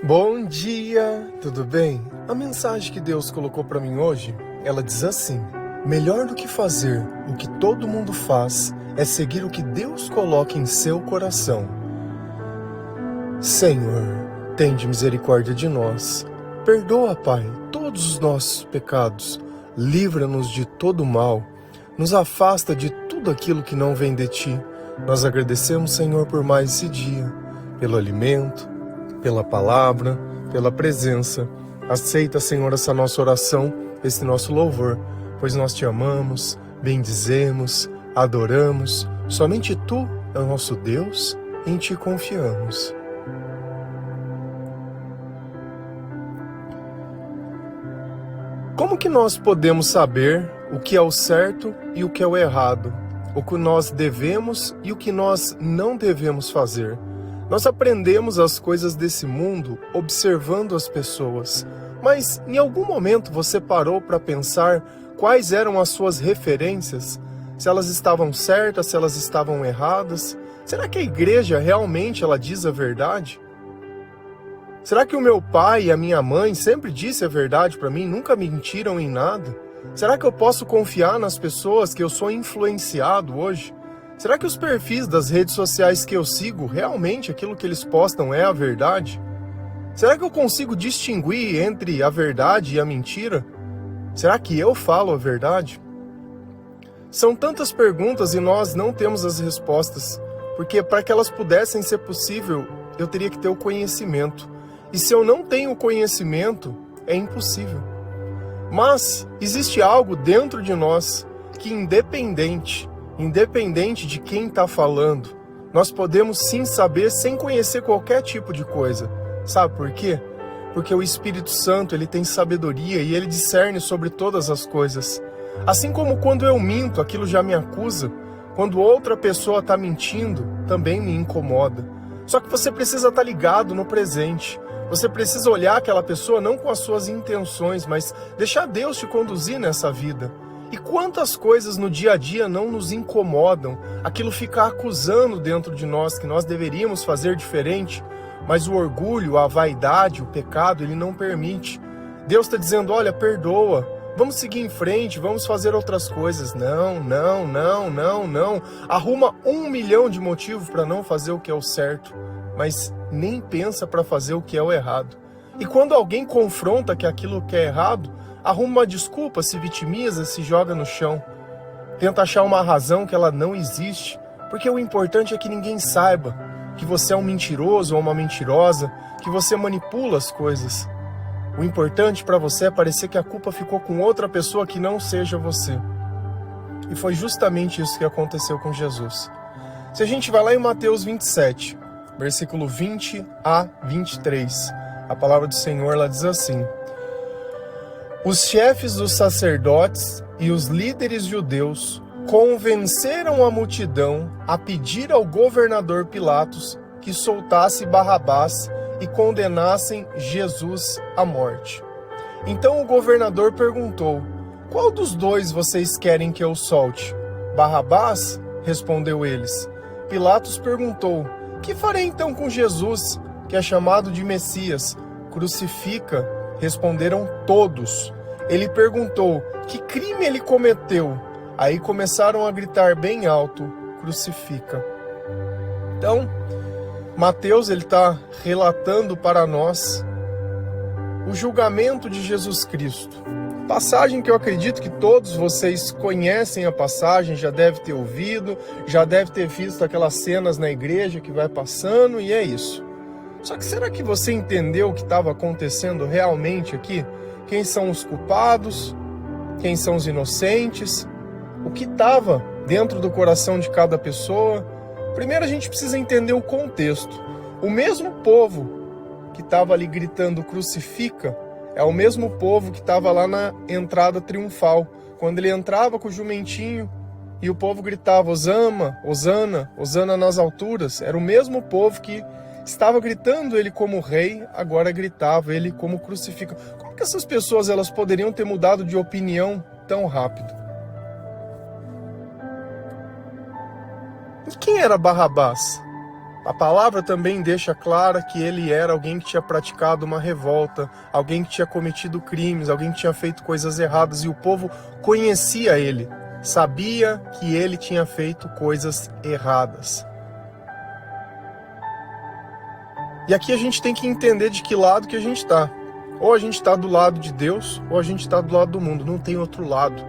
Bom dia, tudo bem? A mensagem que Deus colocou para mim hoje, ela diz assim: melhor do que fazer o que todo mundo faz é seguir o que Deus coloca em seu coração. Senhor, tende misericórdia de nós. Perdoa, Pai, todos os nossos pecados. Livra-nos de todo mal. Nos afasta de tudo aquilo que não vem de Ti. Nós agradecemos, Senhor, por mais esse dia, pelo alimento, pela palavra, pela presença. Aceita, Senhor, essa nossa oração, esse nosso louvor, pois nós Te amamos, bendizemos, adoramos. Somente Tu é o nosso Deus, em Ti confiamos. Como que nós podemos saber o que é o certo e o que é o errado? O que nós devemos e o que nós não devemos fazer? Nós aprendemos as coisas desse mundo observando as pessoas, mas em algum momento você parou para pensar quais eram as suas referências? Se elas estavam certas, se elas estavam erradas? Será que a igreja realmente ela diz a verdade? Será que o meu pai e a minha mãe sempre disse a verdade para mim, nunca mentiram em nada? Será que eu posso confiar nas pessoas que eu sou influenciado hoje? Será que os perfis das redes sociais que eu sigo, realmente aquilo que eles postam é a verdade? Será que eu consigo distinguir entre a verdade e a mentira? Será que eu falo a verdade? São tantas perguntas e nós não temos as respostas, porque para que elas pudessem ser possível, eu teria que ter o conhecimento. E se eu não tenho conhecimento, é impossível. Mas existe algo dentro de nós que independente de quem está falando, nós podemos sim saber sem conhecer qualquer tipo de coisa. Sabe por quê? Porque o Espírito Santo ele tem sabedoria e ele discerne sobre todas as coisas. Assim como quando eu minto, aquilo já me acusa, quando outra pessoa está mentindo, também me incomoda. Só que você precisa estar ligado no presente. Você precisa olhar aquela pessoa não com as suas intenções, mas deixar Deus te conduzir nessa vida. E quantas coisas no dia a dia não nos incomodam, aquilo fica acusando dentro de nós que nós deveríamos fazer diferente, mas o orgulho, a vaidade, o pecado, ele não permite. Deus está dizendo, olha, perdoa, vamos seguir em frente, vamos fazer outras coisas. Não. Arruma 1 milhão de motivos para não fazer o que é o certo, mas nem pensa para fazer o que é o errado. E quando alguém confronta que aquilo que é errado, arruma uma desculpa, se vitimiza, se joga no chão. Tenta achar uma razão que ela não existe, porque o importante é que ninguém saiba que você é um mentiroso ou uma mentirosa, que você manipula as coisas. O importante para você é parecer que a culpa ficou com outra pessoa que não seja você. E foi justamente isso que aconteceu com Jesus. Se a gente vai lá em Mateus 27, versículo 20 a 23, a palavra do Senhor ela diz assim: os chefes dos sacerdotes e os líderes judeus convenceram a multidão a pedir ao governador Pilatos que soltasse Barrabás e condenassem Jesus à morte. Então o governador perguntou: qual dos dois vocês querem que eu solte? Barrabás? Respondeu eles. Pilatos perguntou: que farei então com Jesus, que é chamado de Messias? Crucifica, responderam todos. Ele perguntou: que crime ele cometeu? Aí começaram a gritar bem alto: crucifica. Então, Mateus ele está relatando para nós o julgamento de Jesus Cristo. Passagem que eu acredito que todos vocês conhecem a passagem, já deve ter ouvido, já deve ter visto aquelas cenas na igreja que vai passando, e é isso. Só que será que você entendeu o que estava acontecendo realmente aqui? Quem são os culpados? Quem são os inocentes? O que estava dentro do coração de cada pessoa? Primeiro a gente precisa entender o contexto. O mesmo povo que estava ali gritando crucifica é o mesmo povo que estava lá na entrada triunfal, quando ele entrava com o jumentinho e o povo gritava Hosana, Hosana, Hosana nas alturas. Era o mesmo povo que estava gritando ele como rei, agora gritava ele como crucifica. Como que essas pessoas elas poderiam ter mudado de opinião tão rápido? E quem era Barrabás? A palavra também deixa clara que ele era alguém que tinha praticado uma revolta, alguém que tinha cometido crimes, alguém que tinha feito coisas erradas, e o povo conhecia ele, sabia que ele tinha feito coisas erradas. E aqui a gente tem que entender de que lado que a gente está. Ou a gente está do lado de Deus, ou a gente está do lado do mundo. Não tem outro lado.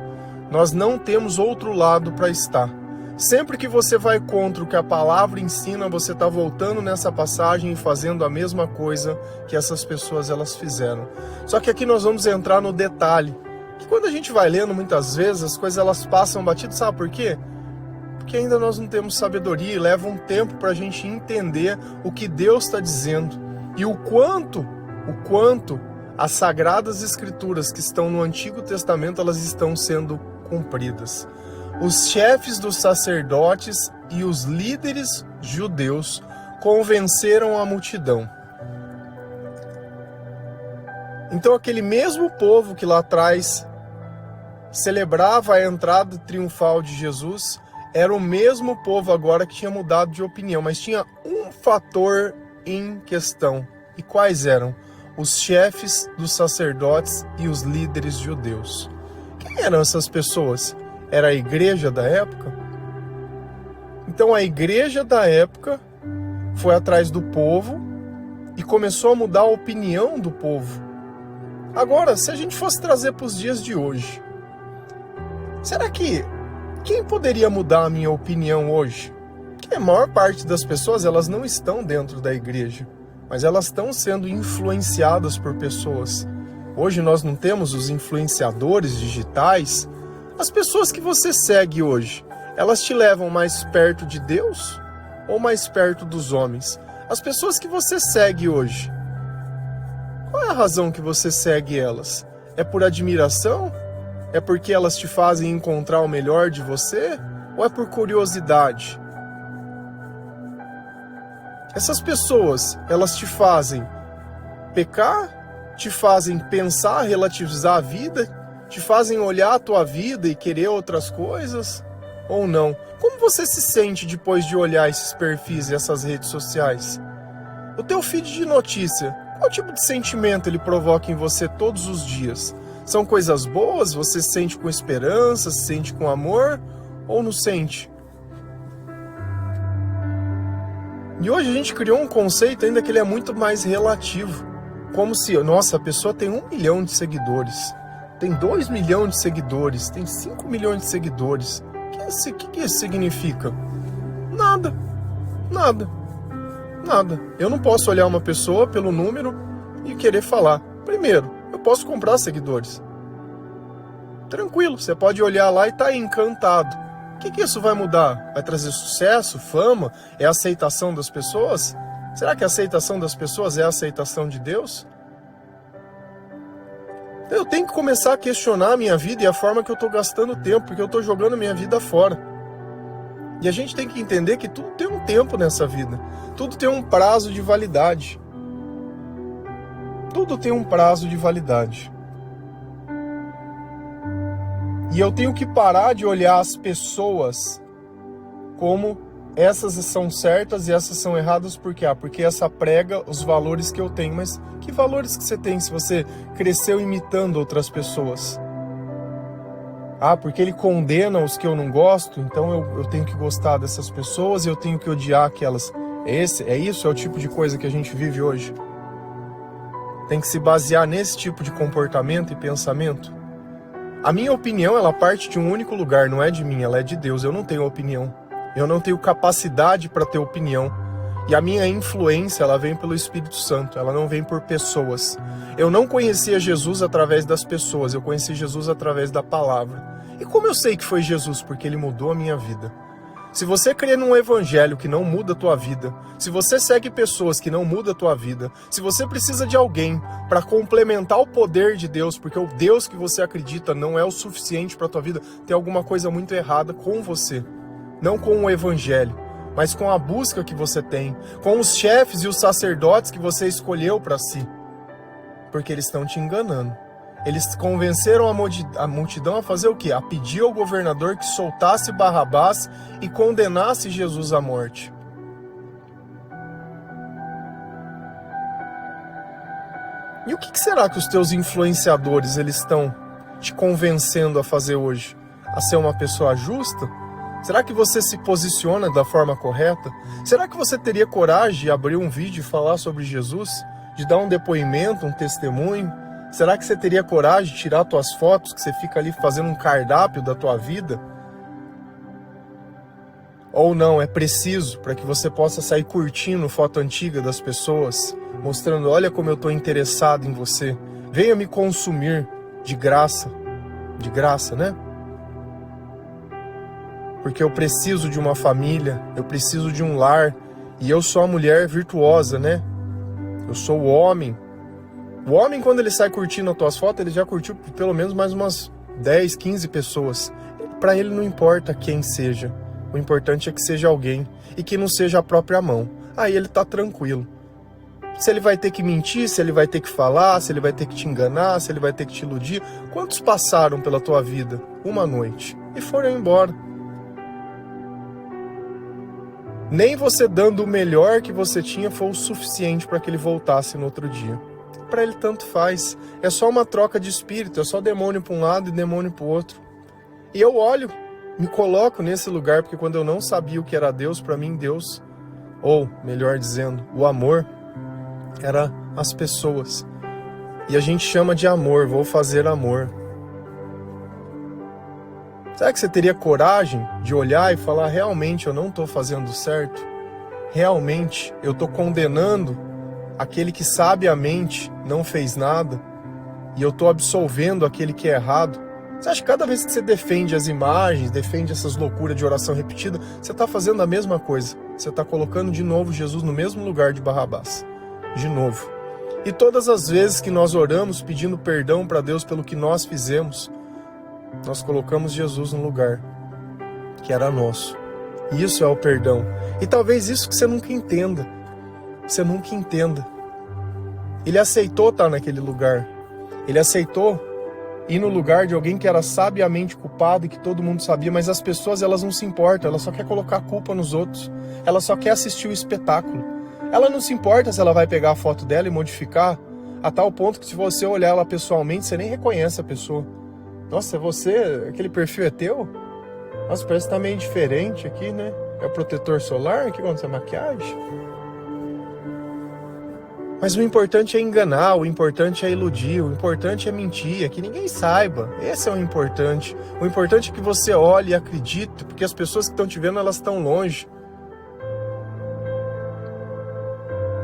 Nós não temos outro lado para estar. Sempre que você vai contra o que a palavra ensina, você está voltando nessa passagem e fazendo a mesma coisa que essas pessoas elas fizeram. Só que aqui nós vamos entrar no detalhe, que quando a gente vai lendo, muitas vezes as coisas elas passam batido, sabe por quê? Porque ainda nós não temos sabedoria e leva um tempo para a gente entender o que Deus está dizendo e o quanto as sagradas escrituras que estão no Antigo Testamento elas estão sendo cumpridas. Os chefes dos sacerdotes e os líderes judeus convenceram a multidão. Então aquele mesmo povo que lá atrás celebrava a entrada triunfal de Jesus, era o mesmo povo agora que tinha mudado de opinião, mas tinha um fator em questão. E quais eram? Os chefes dos sacerdotes e os líderes judeus. Quem eram essas pessoas? Era a igreja da época? Então a igreja da época foi atrás do povo e começou a mudar a opinião do povo. Agora, se a gente fosse trazer para os dias de hoje, será que quem poderia mudar a minha opinião hoje? Que a maior parte das pessoas elas não estão dentro da igreja, mas elas estão sendo influenciadas por pessoas. Hoje nós não temos os influenciadores digitais. As pessoas que você segue hoje, elas te levam mais perto de Deus ou mais perto dos homens? As pessoas que você segue hoje, qual é a razão que você segue elas? É por admiração? É porque elas te fazem encontrar o melhor de você? Ou é por curiosidade? Essas pessoas, elas te fazem pecar? Te fazem pensar, relativizar a vida? Te fazem olhar a tua vida e querer outras coisas? Ou não? Como você se sente depois de olhar esses perfis e essas redes sociais? O teu feed de notícia, qual tipo de sentimento ele provoca em você todos os dias? São coisas boas? Você se sente com esperança, se sente com amor? Ou não sente? E hoje a gente criou um conceito ainda que ele é muito mais relativo. Como se, nossa, a pessoa tem 1 milhão de seguidores. Tem 2 milhões de seguidores, tem 5 milhões de seguidores. O que isso significa? Nada. Eu não posso olhar uma pessoa pelo número e querer falar. Primeiro, eu posso comprar seguidores. Tranquilo, você pode olhar lá e tá encantado. O que isso vai mudar? Vai trazer sucesso, fama? É a aceitação das pessoas? Será que a aceitação das pessoas é a aceitação de Deus? Eu tenho que começar a questionar a minha vida e a forma que eu estou gastando tempo, porque eu estou jogando a minha vida fora. E a gente tem que entender que tudo tem um tempo nessa vida. Tudo tem um prazo de validade. Tudo tem um prazo de validade. E eu tenho que parar de olhar as pessoas como essas são certas e essas são erradas. Por quê? Porque essa prega os valores que eu tenho. Mas que valores que você tem se você cresceu imitando outras pessoas? Porque ele condena os que eu não gosto, então eu tenho que gostar dessas pessoas e eu tenho que odiar aquelas. É o tipo de coisa que a gente vive hoje? Tem que se basear nesse tipo de comportamento e pensamento? A minha opinião, ela parte de um único lugar, não é de mim, ela é de Deus. Eu não tenho opinião. Eu não tenho capacidade para ter opinião. E a minha influência, ela vem pelo Espírito Santo, ela não vem por pessoas. Eu não conhecia Jesus através das pessoas, eu conheci Jesus através da palavra. E como eu sei que foi Jesus? Porque ele mudou a minha vida. Se você crê num evangelho que não muda a tua vida, se você segue pessoas que não mudam a tua vida, se você precisa de alguém para complementar o poder de Deus, porque o Deus que você acredita não é o suficiente para a tua vida, tem alguma coisa muito errada com você. Não com o evangelho, mas com a busca que você tem, com os chefes e os sacerdotes que você escolheu para si. Porque eles estão te enganando. Eles convenceram a multidão a fazer o quê? A pedir ao governador que soltasse Barrabás e condenasse Jesus à morte. E o que será que os teus influenciadores eles estão te convencendo a fazer hoje? A ser uma pessoa justa? Será que você se posiciona da forma correta? Será que você teria coragem de abrir um vídeo e falar sobre Jesus? De dar um depoimento, um testemunho? Será que você teria coragem de tirar suas fotos, que você fica ali fazendo um cardápio da tua vida? Ou não, é preciso para que você possa sair curtindo foto antiga das pessoas, mostrando, olha como eu estou interessado em você, venha me consumir de graça, né? Porque eu preciso de uma família, eu preciso de um lar, e eu sou a mulher virtuosa, né? Eu sou o homem. O homem, quando ele sai curtindo as tuas fotos, ele já curtiu pelo menos mais umas 10, 15 pessoas. Para ele não importa quem seja. O importante é que seja alguém e que não seja a própria mão. Aí ele tá tranquilo. Se ele vai ter que mentir, se ele vai ter que falar, se ele vai ter que te enganar, se ele vai ter que te iludir. Quantos passaram pela tua vida uma noite e foram embora? Nem você dando o melhor que você tinha foi o suficiente para que ele voltasse no outro dia. Para ele tanto faz. É só uma troca de espírito, é só demônio para um lado e demônio para o outro. E eu olho, me coloco nesse lugar, porque quando eu não sabia o que era Deus, para mim Deus, ou melhor dizendo, o amor, era as pessoas. E a gente chama de amor, vou fazer amor. Será que você teria coragem de olhar e falar, realmente eu não estou fazendo certo? Realmente eu estou condenando aquele que sabiamente não fez nada? E eu estou absolvendo aquele que é errado? Você acha que cada vez que você defende as imagens, defende essas loucuras de oração repetida, você está fazendo a mesma coisa? Você está colocando de novo Jesus no mesmo lugar de Barrabás. De novo. E todas as vezes que nós oramos pedindo perdão para Deus pelo que nós fizemos, nós colocamos Jesus no lugar que era nosso. Isso é o perdão. E talvez isso que você nunca entenda. Você nunca entenda. Ele aceitou estar naquele lugar. Ele aceitou ir no lugar de alguém que era sabiamente culpado e que todo mundo sabia, mas as pessoas elas não se importam, elas só querem colocar a culpa nos outros. Ela só quer assistir o espetáculo. Ela não se importa se ela vai pegar a foto dela e modificar a tal ponto que se você olhar ela pessoalmente, você nem reconhece a pessoa. Nossa, é você? Aquele perfil é teu? Nossa, parece que tá meio diferente aqui, né? É o protetor solar? O que aconteceu? Maquiagem? Mas o importante é enganar, o importante é iludir, o importante é mentir, é que ninguém saiba. Esse é o importante. O importante é que você olhe e acredite, porque as pessoas que estão te vendo, elas estão longe.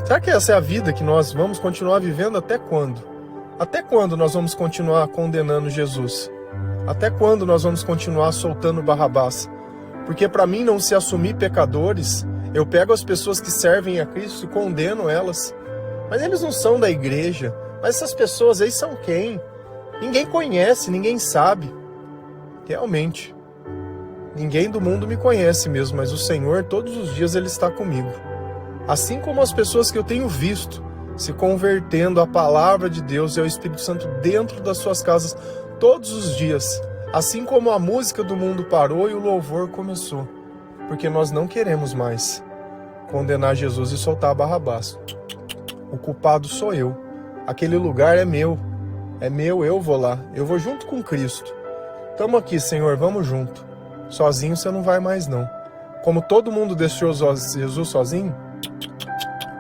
Será que essa é a vida que nós vamos continuar vivendo até quando? Até quando nós vamos continuar condenando Jesus? Até quando nós vamos continuar soltando Barrabás? Porque para mim não se assumir pecadores, eu pego as pessoas que servem a Cristo e condeno elas. Mas eles não são da igreja. Mas essas pessoas aí são quem? Ninguém conhece, ninguém sabe. Realmente. Ninguém do mundo me conhece mesmo, mas o Senhor todos os dias Ele está comigo. Assim como as pessoas que eu tenho visto se convertendo à palavra de Deus e ao Espírito Santo dentro das suas casas todos os dias. Assim como a música do mundo parou e o louvor começou. Porque nós não queremos mais condenar Jesus e soltar Barrabás. O culpado sou eu. Aquele lugar é meu. É meu, eu vou lá. Eu vou junto com Cristo. Tamo aqui, Senhor, vamos junto. Sozinho você não vai mais, não. Como todo mundo deixou Jesus sozinho,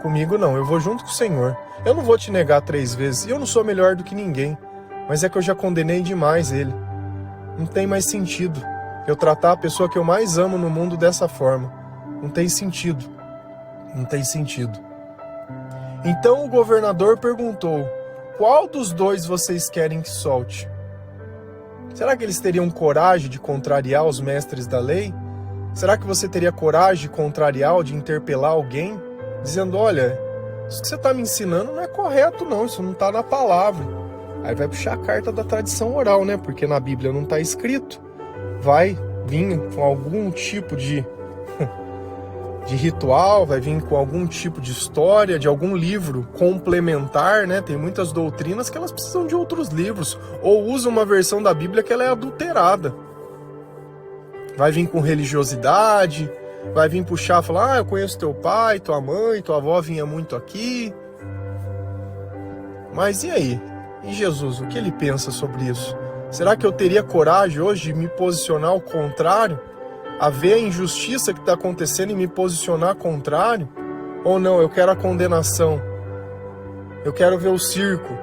comigo não. Eu vou junto com o Senhor. Eu não vou te negar 3 vezes. E eu não sou melhor do que ninguém. Mas é que eu já condenei demais ele. Não tem mais sentido eu tratar a pessoa que eu mais amo no mundo dessa forma. Não tem sentido. Não tem sentido. Então o governador perguntou: qual dos dois vocês querem que solte? Será que eles teriam coragem de contrariar os mestres da lei? Será que você teria coragem de contrariar ou de interpelar alguém? Dizendo, olha, isso que você está me ensinando não é correto não, isso não está na palavra. Aí vai puxar a carta da tradição oral, né? Porque na Bíblia não está escrito. Vai vir com algum tipo de ritual, vai vir com algum tipo de história, de algum livro complementar, né? Tem muitas doutrinas que elas precisam de outros livros, ou usa uma versão da Bíblia que ela é adulterada. Vai vir com religiosidade, vai vir puxar, falar, eu conheço teu pai, tua mãe, tua avó vinha muito aqui. Mas e aí? E Jesus, o que ele pensa sobre isso? Será que eu teria coragem hoje de me posicionar ao contrário? A ver a injustiça que está acontecendo e me posicionar contrário? Ou não, eu quero a condenação? Eu quero ver o circo?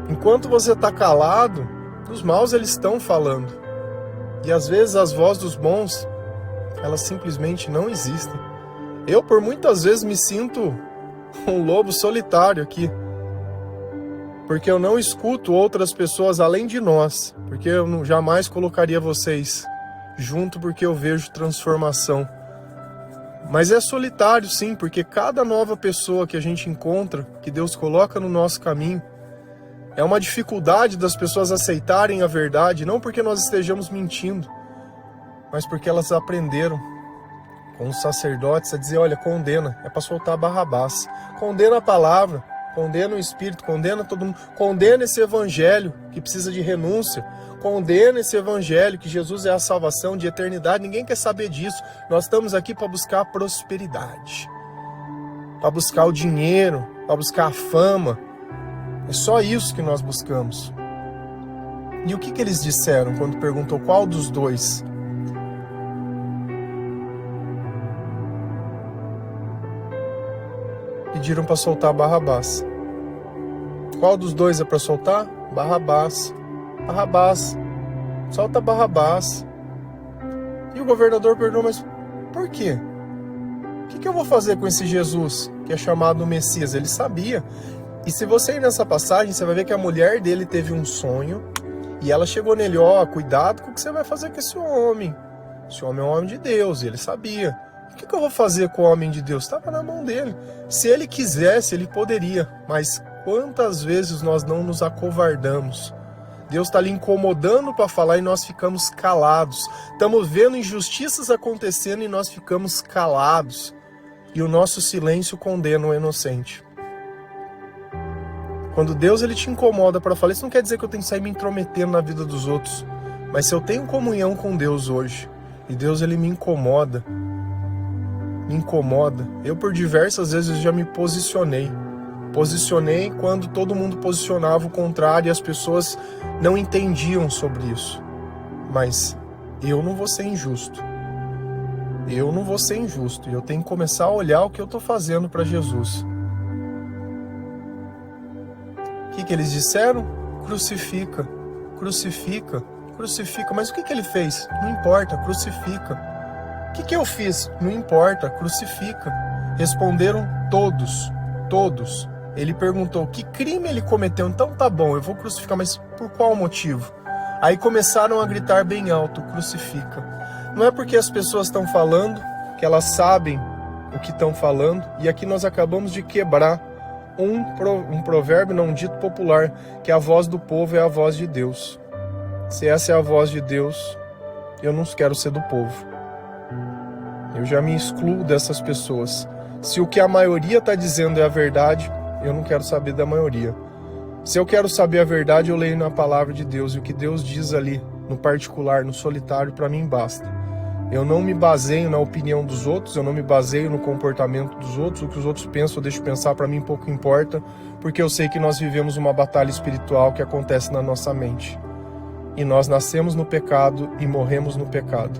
Enquanto você está calado, os maus eles estão falando. E às vezes as vozes dos bons, elas simplesmente não existem. Eu por muitas vezes me sinto um lobo solitário aqui. Porque eu não escuto outras pessoas além de nós. Porque eu jamais colocaria vocês junto porque eu vejo transformação. Mas é solitário sim, porque cada nova pessoa que a gente encontra, que Deus coloca no nosso caminho, é uma dificuldade das pessoas aceitarem a verdade, não porque nós estejamos mentindo, mas porque elas aprenderam com os sacerdotes a dizer, olha, condena, é para soltar Barrabás. Condena a palavra, condena o Espírito, condena todo mundo, condena esse evangelho que precisa de renúncia, condena esse evangelho que Jesus é a salvação de eternidade. Ninguém quer saber disso. Nós estamos aqui para buscar a prosperidade, para buscar o dinheiro, para buscar a fama. É só isso que nós buscamos. E o que eles disseram quando perguntou qual dos dois? Pediram para soltar Barrabás. Qual dos dois é para soltar? Barrabás. Barrabás. Solta Barrabás. E o governador perguntou, mas por quê? O que eu vou fazer com esse Jesus que é chamado Messias? Ele sabia. E se você ir nessa passagem, você vai ver que a mulher dele teve um sonho e ela chegou nele, ó, cuidado com o que você vai fazer com esse homem. Esse homem é um homem de Deus, e ele sabia. O que eu vou fazer com o homem de Deus? Estava na mão dele. Se ele quisesse, ele poderia. Mas quantas vezes nós não nos acovardamos? Deus está ali incomodando para falar e nós ficamos calados. Estamos vendo injustiças acontecendo e nós ficamos calados. E o nosso silêncio condena o inocente. Quando Deus ele te incomoda para falar, isso não quer dizer que eu tenho que sair me intrometendo na vida dos outros. Mas se eu tenho comunhão com Deus hoje, e Deus ele me incomoda, eu por diversas vezes já me posicionei quando todo mundo posicionava o contrário e as pessoas não entendiam sobre isso. Mas eu não vou ser injusto. E eu tenho que começar a olhar o que eu estou fazendo para Jesus. O que eles disseram? Crucifica. Mas o que ele fez? Não importa, crucifica. O que eu fiz? Não importa, crucifica. Responderam todos. Ele perguntou, que crime ele cometeu? Então tá bom, eu vou crucificar, mas por qual motivo? Aí começaram a gritar bem alto, crucifica. Não é porque as pessoas estão falando, que elas sabem o que estão falando, e aqui nós acabamos de quebrar um provérbio, não dito popular, que a voz do povo é a voz de Deus. Se essa é a voz de Deus, eu não quero ser do povo. Eu já me excluo dessas pessoas. Se o que a maioria está dizendo é a verdade, eu não quero saber da maioria. Se eu quero saber a verdade, eu leio na palavra de Deus, e o que Deus diz ali, no particular, no solitário, para mim basta. Eu não me baseio na opinião dos outros, eu não me baseio no comportamento dos outros, o que os outros pensam ou deixam pensar, para mim pouco importa, porque eu sei que nós vivemos uma batalha espiritual que acontece na nossa mente. E nós nascemos no pecado e morremos no pecado.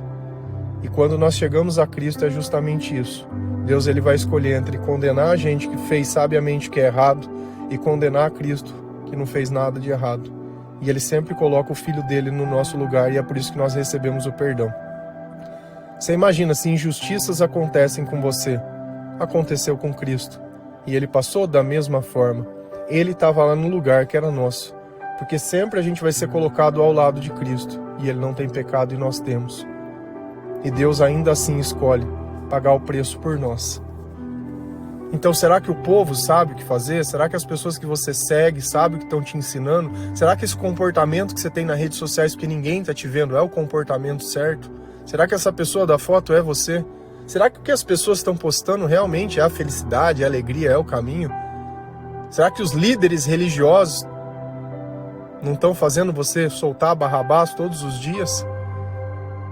E quando nós chegamos a Cristo é justamente isso. Deus ele vai escolher entre condenar a gente que fez sabiamente o que é errado e condenar a Cristo que não fez nada de errado. E ele sempre coloca o Filho dele no nosso lugar e é por isso que nós recebemos o perdão. Você imagina se injustiças acontecem com você. Aconteceu com Cristo. E ele passou da mesma forma. Ele estava lá no lugar que era nosso. Porque sempre a gente vai ser colocado ao lado de Cristo. E ele não tem pecado e nós temos. E Deus ainda assim escolhe pagar o preço por nós. Então será que o povo sabe o que fazer? Será que as pessoas que você segue sabem o que estão te ensinando? Será que esse comportamento que você tem nas redes sociais, porque ninguém está te vendo, é o comportamento certo? Será que essa pessoa da foto é você? Será que o que as pessoas estão postando realmente é a felicidade, a alegria, é o caminho? Será que os líderes religiosos não estão fazendo você soltar Barrabás todos os dias?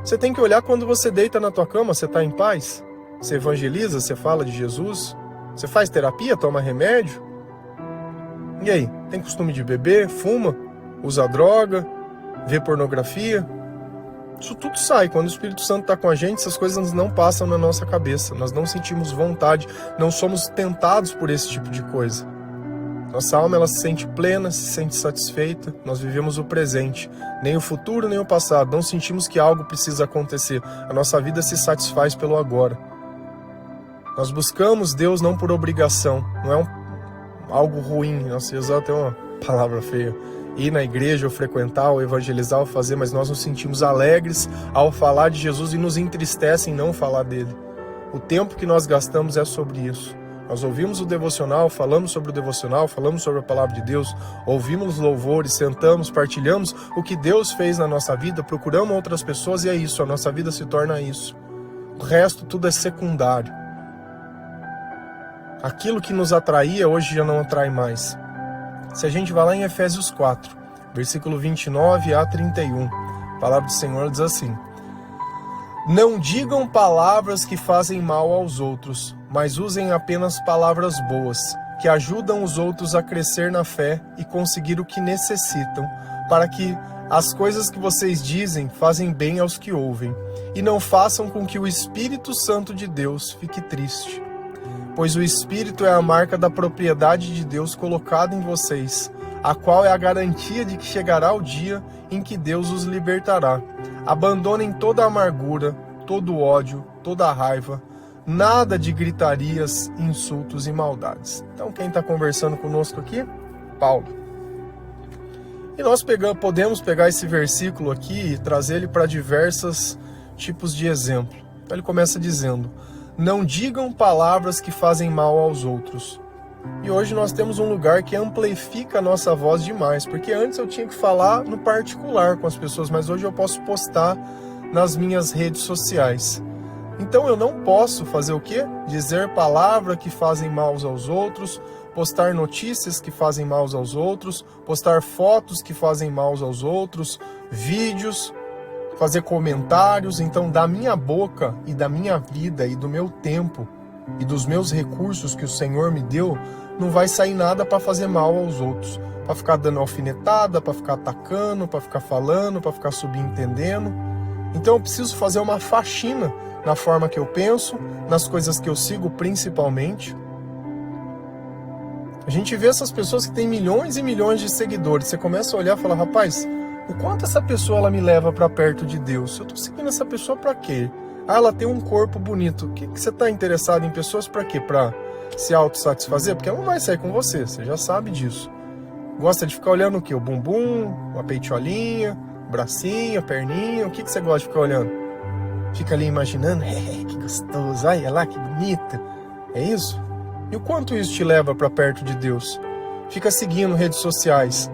Você tem que olhar quando você deita na tua cama, você está em paz? Você evangeliza, você fala de Jesus? Você faz terapia, toma remédio? E aí, tem costume de beber, fuma, usa droga, vê pornografia? Isso tudo sai. Quando o Espírito Santo está com a gente, essas coisas não passam na nossa cabeça. Nós não sentimos vontade, não somos tentados por esse tipo de coisa. Nossa alma, ela se sente plena, se sente satisfeita. Nós vivemos o presente, nem o futuro, nem o passado. Não sentimos que algo precisa acontecer. A nossa vida se satisfaz pelo agora. Nós buscamos Deus não por obrigação. Não é algo ruim. Nossa, eu usar até uma palavra feia. Ir na igreja, ou frequentar, ou evangelizar, ou fazer, mas nós nos sentimos alegres ao falar de Jesus e nos entristece em não falar dele. O tempo que nós gastamos é sobre isso. Nós ouvimos o devocional, falamos sobre o devocional, falamos sobre a palavra de Deus, ouvimos louvores, sentamos, partilhamos o que Deus fez na nossa vida, procuramos outras pessoas e é isso, a nossa vida se torna isso. O resto tudo é secundário. Aquilo que nos atraía hoje já não atrai mais. Se a gente vai lá em Efésios 4, versículo 29 a 31, a palavra do Senhor diz assim: Não digam palavras que fazem mal aos outros, mas usem apenas palavras boas, que ajudam os outros a crescer na fé e conseguir o que necessitam, para que as coisas que vocês dizem fazem bem aos que ouvem, e não façam com que o Espírito Santo de Deus fique triste. Pois o Espírito é a marca da propriedade de Deus colocada em vocês, a qual é a garantia de que chegará o dia em que Deus os libertará. Abandonem toda a amargura, todo o ódio, toda a raiva, nada de gritarias, insultos e maldades. Então quem está conversando conosco aqui? Paulo. E nós podemos pegar esse versículo aqui e trazer ele para diversos tipos de exemplo. Então ele começa dizendo: Não digam palavras que fazem mal aos outros. E hoje nós temos um lugar que amplifica a nossa voz demais, porque antes eu tinha que falar no particular com as pessoas, mas hoje eu posso postar nas minhas redes sociais. Então eu não posso fazer o quê? Dizer palavras que fazem mal aos outros, postar notícias que fazem mal aos outros, postar fotos que fazem mal aos outros, vídeos, fazer comentários. Então da minha boca e da minha vida e do meu tempo e dos meus recursos que o Senhor me deu, não vai sair nada para fazer mal aos outros, para ficar dando alfinetada, para ficar atacando, para ficar falando, para ficar subentendendo. Então eu preciso fazer uma faxina na forma que eu penso, nas coisas que eu sigo principalmente. A gente vê essas pessoas que têm milhões e milhões de seguidores. Você começa a olhar e falar: rapaz, o quanto essa pessoa ela me leva para perto de Deus? Eu estou seguindo essa pessoa para quê? Ah, ela tem um corpo bonito. O que você está interessado em pessoas para quê? Para se autossatisfazer? Porque ela não vai sair com você já sabe disso. Gosta de ficar olhando o quê? O bumbum, a peitiolinha, o bracinho, a perninha. O que você gosta de ficar olhando? Fica ali imaginando: que gostoso, olha lá que bonita. É isso? E o quanto isso te leva para perto de Deus? Fica seguindo redes sociais.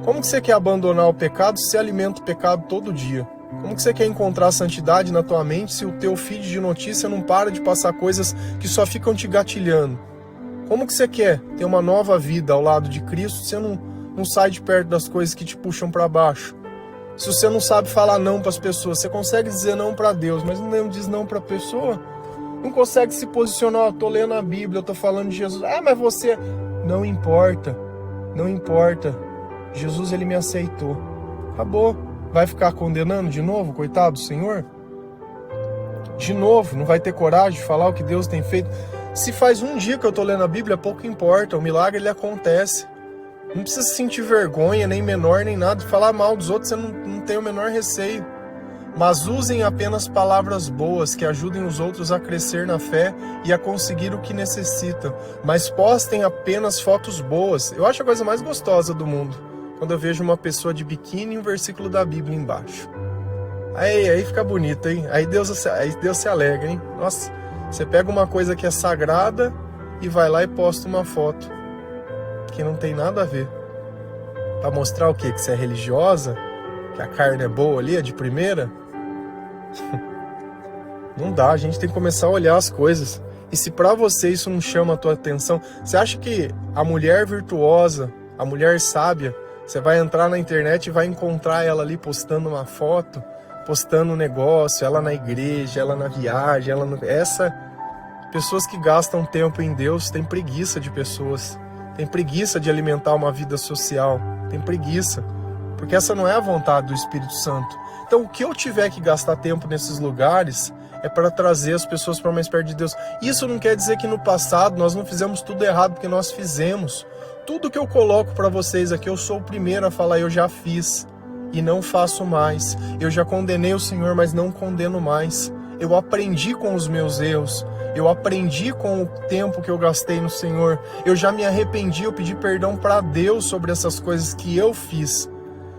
Como que você quer abandonar o pecado se você alimenta o pecado todo dia? Como que você quer encontrar santidade na tua mente se o teu feed de notícia não para de passar coisas que só ficam te gatilhando? Como que você quer ter uma nova vida ao lado de Cristo se você não sai de perto das coisas que te puxam para baixo? Se você não sabe falar não para as pessoas, você consegue dizer não para Deus, mas não diz não para a pessoa? Não consegue se posicionar: eu tô lendo a Bíblia, eu tô falando de Jesus. Ah, mas você... Não importa, não importa. Jesus, ele me aceitou. Acabou. Vai ficar condenando de novo, coitado do Senhor? De novo, não vai ter coragem de falar o que Deus tem feito? Se faz um dia que eu tô lendo a Bíblia, pouco importa. O milagre, ele acontece. Não precisa sentir vergonha, nem menor, nem nada. De falar mal dos outros, você não tem o menor receio. Mas usem apenas palavras boas que ajudem os outros a crescer na fé e a conseguir o que necessitam. Mas postem apenas fotos boas. Eu acho a coisa mais gostosa do mundo quando eu vejo uma pessoa de biquíni e um versículo da Bíblia embaixo. Aí fica bonito, hein? Aí Deus se alegra, hein? Nossa, você pega uma coisa que é sagrada e vai lá e posta uma foto que não tem nada a ver. Pra mostrar o quê? Que você é religiosa? Que a carne é boa ali, é de primeira? Não dá, a gente tem que começar a olhar as coisas. E se pra você isso não chama a tua atenção, você acha que a mulher virtuosa, a mulher sábia, você vai entrar na internet e vai encontrar ela ali postando uma foto, postando um negócio, ela na igreja, ela na viagem, pessoas que gastam tempo em Deus têm preguiça de pessoas. tem preguiça de alimentar uma vida social, tem preguiça, porque essa não é a vontade do Espírito Santo. Então o que eu tiver que gastar tempo nesses lugares é para trazer as pessoas para mais perto de Deus. Isso não quer dizer que no passado nós não fizemos tudo errado, porque nós fizemos. Tudo que eu coloco para vocês aqui, eu sou o primeiro a falar, eu já fiz e não faço mais. Eu já condenei o Senhor, mas não condeno mais. Eu aprendi com os meus erros. Eu aprendi com o tempo que eu gastei no Senhor. Eu já me arrependi, eu pedi perdão para Deus sobre essas coisas que eu fiz.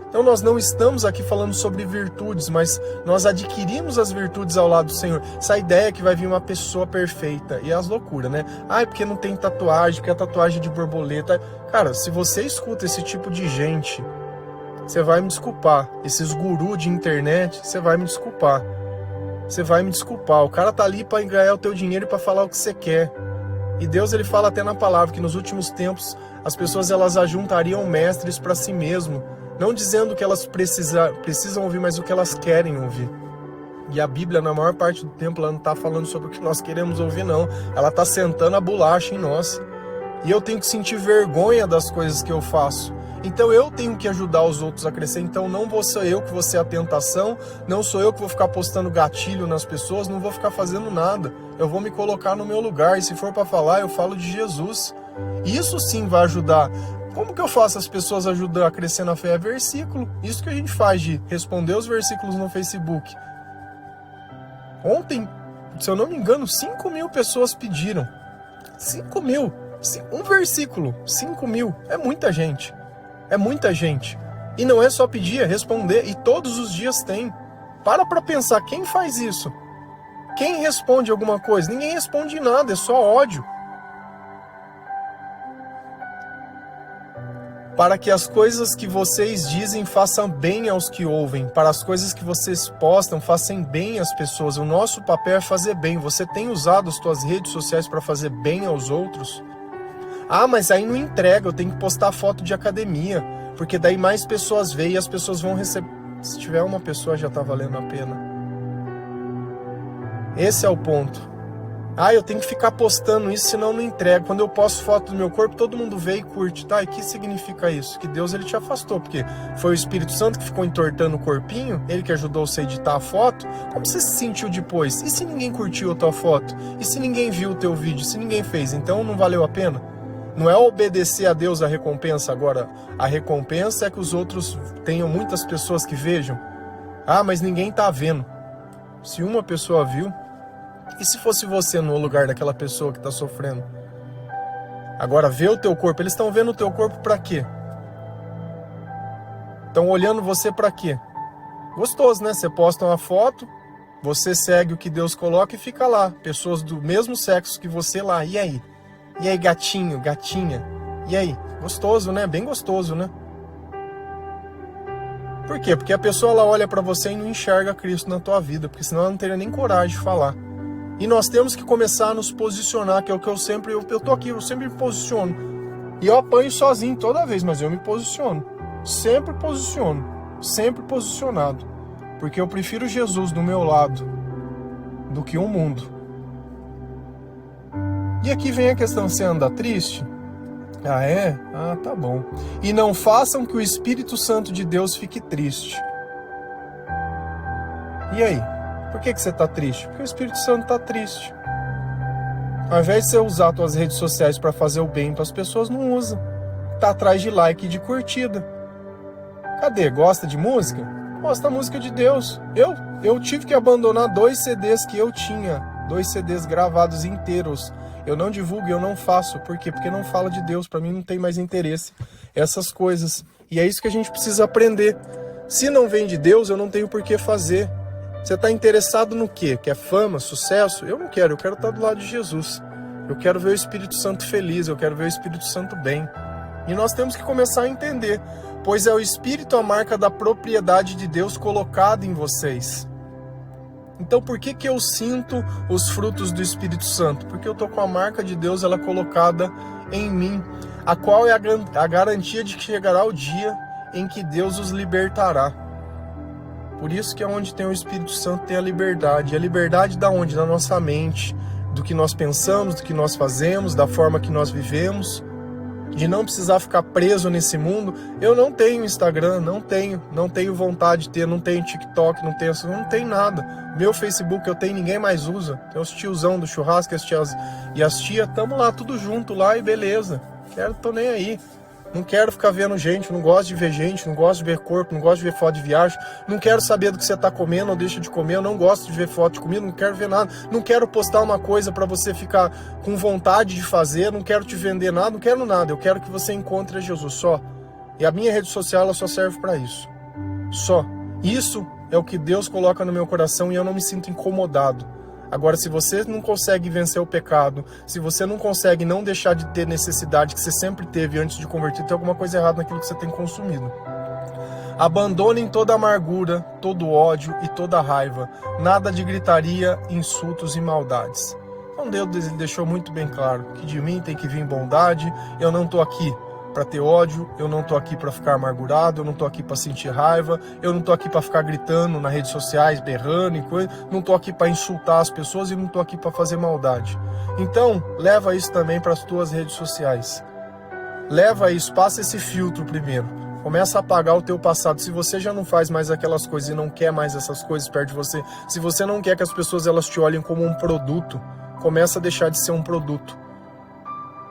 Então nós não estamos aqui falando sobre virtudes, mas nós adquirimos as virtudes ao lado do Senhor. Essa ideia que vai vir uma pessoa perfeita. E é as loucuras, né? Ah, é porque não tem tatuagem, porque é tatuagem de borboleta. Cara, se você escuta esse tipo de gente, você vai me desculpar. Esses gurus de internet, você vai me desculpar. Você vai me desculpar. O cara tá ali para ganhar o teu dinheiro e para falar o que você quer. E Deus, ele fala até na palavra que nos últimos tempos as pessoas elas ajuntariam mestres para si mesmo. Não dizendo que elas precisam ouvir, mas o que elas querem ouvir. E a Bíblia, na maior parte do tempo, ela não está falando sobre o que nós queremos ouvir, não. Ela está sentando a bolacha em nós. E eu tenho que sentir vergonha das coisas que eu faço. Então eu tenho que ajudar os outros a crescer. Então não vou ser eu que vou ser a tentação, não sou eu que vou ficar postando gatilho nas pessoas, não vou ficar fazendo nada. Eu vou me colocar no meu lugar. E se for para falar, eu falo de Jesus. Isso sim vai ajudar. Como que eu faço as pessoas ajudar a crescer na fé? É versículo. Isso que a gente faz de responder os versículos no Facebook. Ontem, se eu não me engano, 5.000 pessoas pediram. 5.000. Um versículo. 5.000. É muita gente. É muita gente. E não é só pedir, é responder. E todos os dias tem. Para pensar, quem faz isso? Quem responde alguma coisa? Ninguém responde nada, é só ódio. Para que as coisas que vocês dizem façam bem aos que ouvem. Para as coisas que vocês postam, façam bem às pessoas. O nosso papel é fazer bem. Você tem usado as suas redes sociais para fazer bem aos outros? Ah, mas aí não entrega, eu tenho que postar foto de academia. Porque daí mais pessoas veem e as pessoas vão receber. Se tiver uma pessoa já está valendo a pena. Esse é o ponto. Ah, eu tenho que ficar postando isso, senão não entrego. Quando eu posto foto do meu corpo, todo mundo vê e curte. Tá, e que significa isso? Que Deus ele te afastou, porque foi o Espírito Santo que ficou entortando o corpinho, ele que ajudou você a editar a foto. Como você se sentiu depois? E se ninguém curtiu a tua foto? E se ninguém viu o teu vídeo? Se ninguém fez? Então não valeu a pena? Não é obedecer a Deus a recompensa agora. A recompensa é que os outros tenham muitas pessoas que vejam. Ah, mas ninguém tá vendo. Se uma pessoa viu... E se fosse você no lugar daquela pessoa que está sofrendo? Agora, vê o teu corpo. Eles estão vendo o teu corpo para quê? Estão olhando você para quê? Gostoso, né? Você posta uma foto, você segue o que Deus coloca e fica lá. Pessoas do mesmo sexo que você lá. E aí? E aí, gatinho, gatinha? E aí? Gostoso, né? Bem gostoso, né? Por quê? Porque a pessoa ela olha para você e não enxerga Cristo na tua vida. Porque senão ela não teria nem coragem de falar. E nós temos que começar a nos posicionar, que é o que eu sempre... Eu tô aqui, eu sempre me posiciono. E eu apanho sozinho toda vez, mas eu me posiciono. Sempre posiciono. Sempre posicionado. Porque eu prefiro Jesus do meu lado do que o mundo. E aqui vem a questão, você anda triste? Ah, é? Ah, tá bom. E não façam que o Espírito Santo de Deus fique triste. E aí? Por que você está triste? Porque o Espírito Santo está triste. Ao invés de você usar suas redes sociais para fazer o bem para as pessoas, não usa. Tá atrás de like e de curtida. Cadê? Gosta de música? Gosta da música de Deus. Eu tive que abandonar 2 CDs que eu tinha. 2 CDs gravados inteiros. Eu não divulgo, eu não faço. Por quê? Porque não fala de Deus. Para mim não tem mais interesse. Essas coisas. E é isso que a gente precisa aprender. Se não vem de Deus, eu não tenho por que fazer. Você está interessado no quê? Quer fama, sucesso? Eu não quero, eu quero estar do lado de Jesus. Eu quero ver o Espírito Santo feliz, eu quero ver o Espírito Santo bem. E nós temos que começar a entender, pois é o Espírito a marca da propriedade de Deus colocada em vocês. Então por que eu sinto os frutos do Espírito Santo? Porque eu estou com a marca de Deus, ela colocada em mim, a qual é a garantia de que chegará o dia em que Deus os libertará. Por isso que é onde tem o Espírito Santo tem a liberdade. E a liberdade da onde? Da nossa mente, do que nós pensamos, do que nós fazemos, da forma que nós vivemos. de não precisar ficar preso nesse mundo. Eu não tenho Instagram, não tenho vontade de ter, não tenho TikTok, não tenho nada. Meu Facebook eu tenho, ninguém mais usa. Tem os tiozão do churrasco e as tias, tamo lá tudo junto lá e beleza. Tô nem aí. Não quero ficar vendo gente, não gosto de ver gente, não gosto de ver corpo, não gosto de ver foto de viagem, não quero saber do que você está comendo ou deixa de comer, eu não gosto de ver foto de comida, não quero ver nada, não quero postar uma coisa para você ficar com vontade de fazer, não quero te vender nada, não quero nada, eu quero que você encontre a Jesus só. E a minha rede social ela só serve para isso. Só. Isso é o que Deus coloca no meu coração e eu não me sinto incomodado. Agora, se você não consegue vencer o pecado, se você não consegue não deixar de ter necessidade que você sempre teve antes de converter, tem alguma coisa errada naquilo que você tem consumido. Abandonem toda amargura, todo ódio e toda raiva. Nada de gritaria, insultos e maldades. Então Deus deixou muito bem claro que de mim tem que vir bondade. Eu não estou aqui para ter ódio, eu não tô aqui para ficar amargurado, eu não tô aqui para sentir raiva, eu não tô aqui para ficar gritando nas redes sociais, berrando e coisa, não tô aqui para insultar as pessoas e não tô aqui para fazer maldade. Então, leva isso também para as tuas redes sociais. Leva isso, passa esse filtro primeiro. Começa a apagar o teu passado. Se você já não faz mais aquelas coisas e não quer mais essas coisas perto de você, se você não quer que as pessoas elas te olhem como um produto, começa a deixar de ser um produto.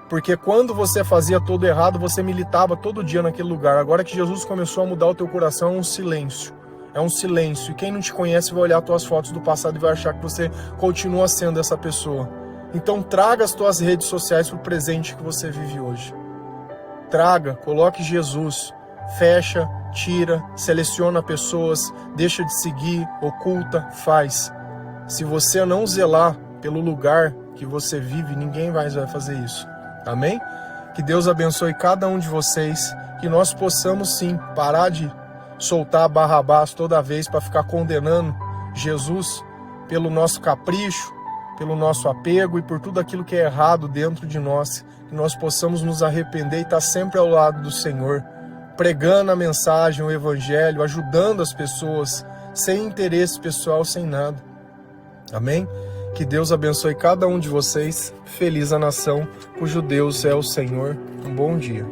Porque quando você fazia tudo errado, você militava todo dia naquele lugar. Agora que Jesus começou a mudar o teu coração, é um silêncio. É um silêncio. E quem não te conhece vai olhar tuas fotos do passado e vai achar que você continua sendo essa pessoa. Então traga as tuas redes sociais para o presente que você vive hoje. Traga, coloque Jesus. Fecha, tira, seleciona pessoas, deixa de seguir, oculta, faz. Se você não zelar pelo lugar que você vive, ninguém mais vai fazer isso. Amém? Que Deus abençoe cada um de vocês, que nós possamos sim parar de soltar Barrabás toda vez para ficar condenando Jesus pelo nosso capricho, pelo nosso apego e por tudo aquilo que é errado dentro de nós, que nós possamos nos arrepender e estar sempre ao lado do Senhor, pregando a mensagem, o evangelho, ajudando as pessoas, sem interesse pessoal, sem nada. Amém? Que Deus abençoe cada um de vocês. Feliz a nação cujo Deus é o Senhor. Um bom dia.